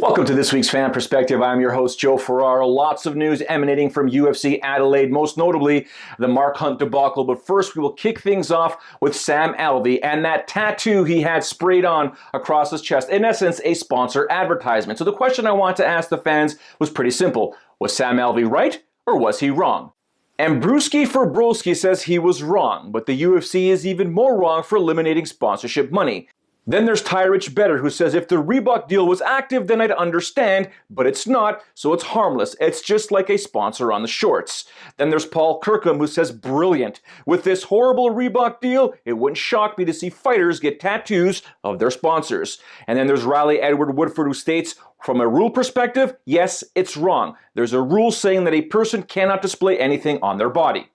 Welcome to this week's Fan Perspective. I'm your host, Joe Ferraro. Lots of news emanating from UFC Adelaide, most notably the Mark Hunt debacle. But first, we will kick things off with Sam Alvey and that tattoo he had sprayed on across his chest. In essence, a sponsor advertisement. So the question I want to ask the fans was pretty simple. Was Sam Alvey right or was he wrong? And Brewski for Broski says he was wrong, but the UFC is even more wrong for eliminating sponsorship money. Then there's Tyrich Better, who says if the Reebok deal was active, then I'd understand, but it's not, so it's harmless. It's just like a sponsor on the shorts. Then there's Paul Kirkham, who says brilliant. With this horrible Reebok deal, it wouldn't shock me to see fighters get tattoos of their sponsors. And then there's Riley Edward Woodford, who states, from a rule perspective, yes, it's wrong. There's a rule saying that a person cannot display anything on their body.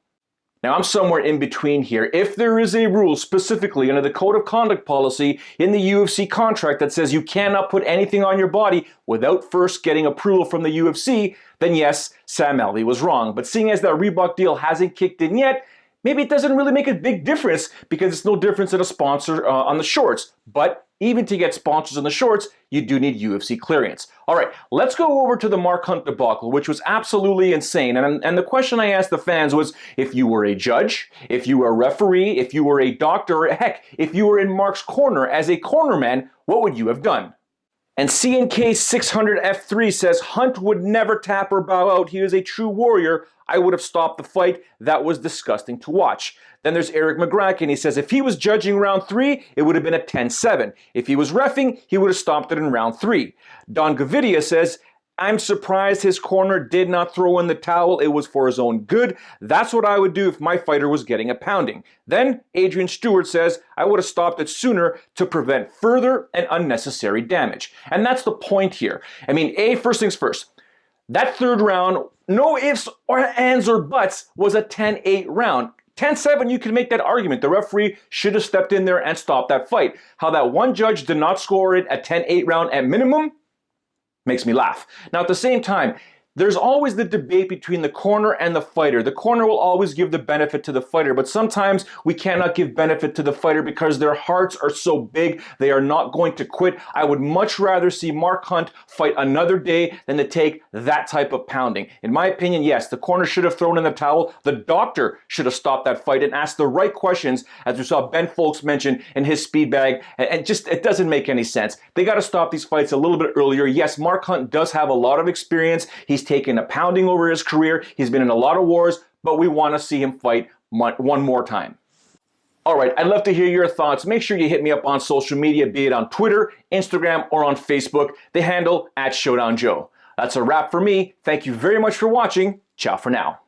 Now, I'm somewhere in between here. If there is a rule specifically under the Code of Conduct policy in the UFC contract that says you cannot put anything on your body without first getting approval from the UFC, then yes, Sam Alvey was wrong. But seeing as that Reebok deal hasn't kicked in yet, maybe it doesn't really make a big difference because it's no difference than a sponsor on the shorts. But even to get sponsors on the shorts, you do need UFC clearance. All right, let's go over to the Mark Hunt debacle, which was absolutely insane. And the question I asked the fans was, if you were a judge, if you were a referee, if you were a doctor, or heck, if you were in Mark's corner as a cornerman, what would you have done? And CNK600F3 says, Hunt would never tap or bow out. He is a true warrior. I would have stopped the fight. That was disgusting to watch. Then there's Eric McGracken. He says, if he was judging round 3, it would have been a 10-7. If he was reffing, he would have stopped it in round 3. Don Gavidia says, I'm surprised his corner did not throw in the towel. It was for his own good. That's what I would do if my fighter was getting a pounding. Then Adrian Stewart says, I would have stopped it sooner to prevent further and unnecessary damage. And that's the point here. I mean, first things first. That third round, no ifs or ands or buts, was a 10-8 round. 10-7, you can make that argument. The referee should have stepped in there and stopped that fight. How that one judge did not score it a 10-8 round at minimum makes me laugh. Now, at the same time, there's always the debate between the corner and the fighter. The corner will always give the benefit to the fighter, but sometimes we cannot give benefit to the fighter because their hearts are so big, they are not going to quit. I would much rather see Mark Hunt fight another day than to take that type of pounding. In my opinion, yes, the corner should have thrown in the towel. The doctor should have stopped that fight and asked the right questions, as we saw Ben Folks mention in his speed bag, and just, it doesn't make any sense. They got to stop these fights a little bit earlier. Yes, Mark Hunt does have a lot of experience. He's taken a pounding over his career. He's been in a lot of wars, but we want to see him fight one more time. All right, I'd love to hear your thoughts. Make sure you hit me up on social media, be it on Twitter, Instagram, or on Facebook. The handle @ShowdownJoe. That's a wrap for me. Thank you very much for watching. Ciao for now.